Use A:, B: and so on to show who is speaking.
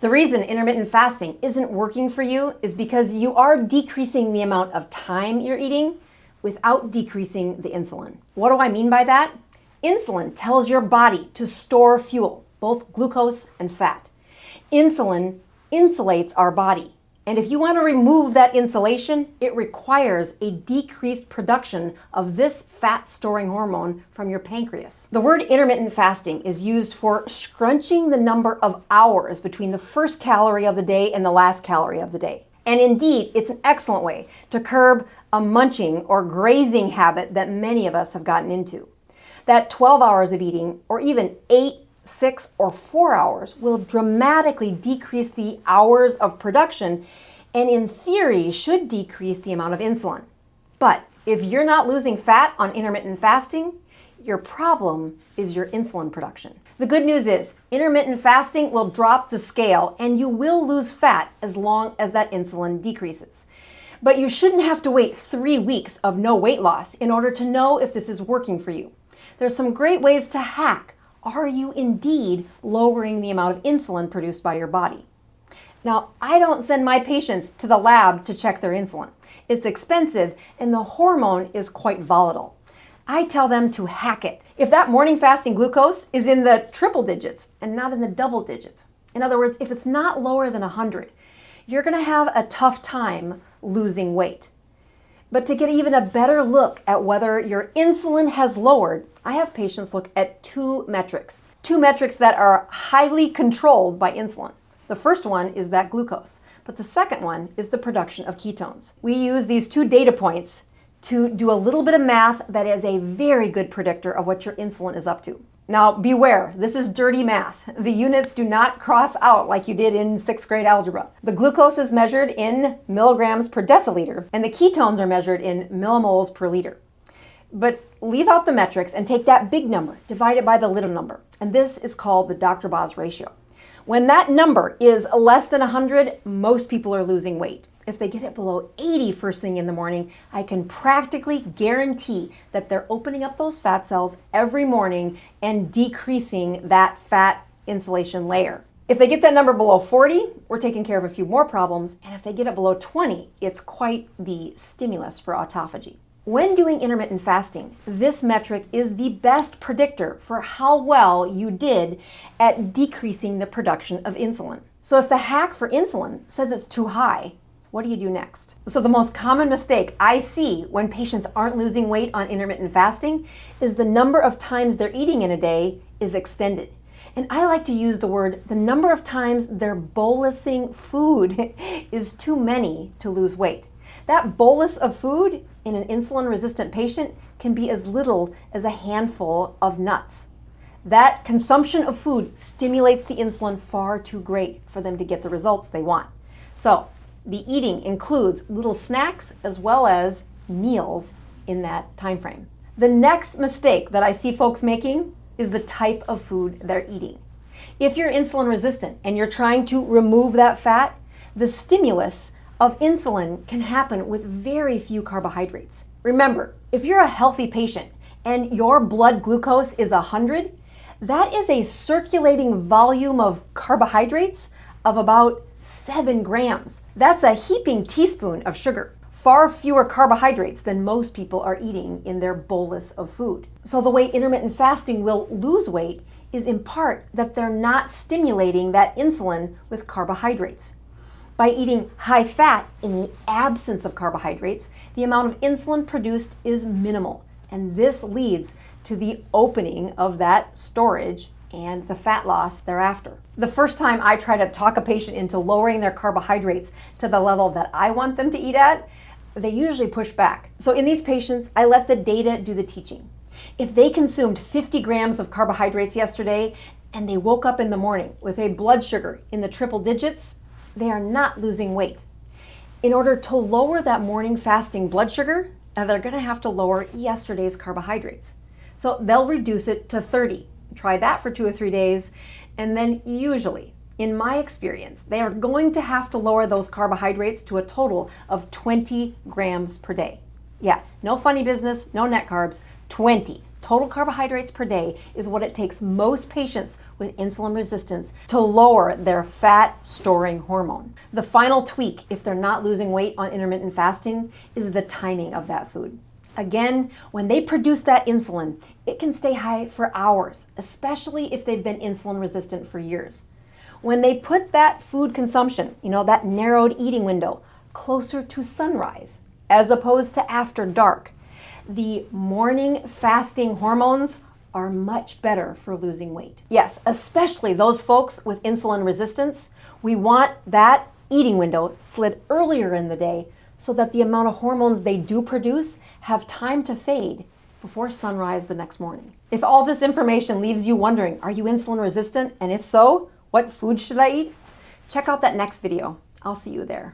A: The reason intermittent fasting isn't working for you is because you are decreasing the amount of time you're eating without decreasing the insulin. What do I mean by that? Insulin tells your body to store fuel, both glucose and fat. Insulin insulates our body. And if you want to remove that insulation, it requires a decreased production of this fat-storing hormone from your pancreas. The word intermittent fasting is used for scrunching the number of hours between the first calorie of the day and the last calorie of the day. And indeed, it's an excellent way to curb a munching or grazing habit that many of us have gotten into. That 12 hours of eating, or even 8, 6, or 4 hours, will dramatically decrease the hours of production and in theory should decrease the amount of insulin. But if you're not losing fat on intermittent fasting, your problem is your insulin production. The good news is intermittent fasting will drop the scale and you will lose fat as long as that insulin decreases. But you shouldn't have to wait 3 weeks of no weight loss in order to know if this is working for you. There's some great ways to hack. Are you indeed lowering the amount of insulin produced by your body? Now, I don't send my patients to the lab to check their insulin. It's expensive and the hormone is quite volatile. I tell them to hack it. If that morning fasting glucose is in the triple digits and not in the double digits, in other words, if it's not lower than 100, you're going to have a tough time losing weight. But to get even a better look at whether your insulin has lowered, I have patients look at two metrics that are highly controlled by insulin. The first one is that glucose, but the second one is the production of ketones. We use these two data points to do a little bit of math that is a very good predictor of what your insulin is up to. Now beware, this is dirty math. The units do not cross out like you did in 6th grade algebra. The glucose is measured in milligrams per deciliter, and the ketones are measured in millimoles per liter. But leave out the metrics and take that big number, divide it by the little number, and this is called the Dr. Boz ratio. When that number is less than 100, most people are losing weight. If they get it below 80 first thing in the morning, I can practically guarantee that they're opening up those fat cells every morning and decreasing that fat insulation layer. If they get that number below 40, we're taking care of a few more problems. And if they get it below 20, it's quite the stimulus for autophagy. When doing intermittent fasting, this metric is the best predictor for how well you did at decreasing the production of insulin. So if the hack for insulin says it's too high, what do you do next? So the most common mistake I see when patients aren't losing weight on intermittent fasting is the number of times they're eating in a day is extended. And I like to use the number of times they're bolusing food is too many to lose weight. That bolus of food in an insulin-resistant patient can be as little as a handful of nuts. That consumption of food stimulates the insulin far too great for them to get the results they want. So the eating includes little snacks as well as meals in that time frame. The next mistake that I see folks making is the type of food they're eating. If you're insulin resistant and you're trying to remove that fat, the stimulus of insulin can happen with very few carbohydrates. Remember, if you're a healthy patient and your blood glucose is 100, that is a circulating volume of carbohydrates of about 7 grams. That's a heaping teaspoon of sugar. Far fewer carbohydrates than most people are eating in their bolus of food. So the way intermittent fasting will lose weight is in part that they're not stimulating that insulin with carbohydrates. By eating high fat in the absence of carbohydrates, the amount of insulin produced is minimal, and this leads to the opening of that storage and the fat loss thereafter. The first time I try to talk a patient into lowering their carbohydrates to the level that I want them to eat at, they usually push back. So in these patients, I let the data do the teaching. If they consumed 50 grams of carbohydrates yesterday and they woke up in the morning with a blood sugar in the triple digits, they are not losing weight. In order to lower that morning fasting blood sugar, they're going to have to lower yesterday's carbohydrates. So they'll reduce it to 30. Try that for 2 or 3 days, and then usually, in my experience, they are going to have to lower those carbohydrates to a total of 20 grams per day. Yeah, no funny business, no net carbs, 20. Total carbohydrates per day is what it takes most patients with insulin resistance to lower their fat storing hormone. The final tweak, if they're not losing weight on intermittent fasting, is the timing of that food. Again, when they produce that insulin, it can stay high for hours, especially if they've been insulin resistant for years. When they put that food consumption, that narrowed eating window, closer to sunrise, as opposed to after dark, the morning fasting hormones are much better for losing weight. Yes, especially those folks with insulin resistance. We want that eating window slid earlier in the day so that the amount of hormones they do produce have time to fade before sunrise the next morning. If all this information leaves you wondering, are you insulin resistant? And if so, what food should I eat? Check out that next video. I'll see you there.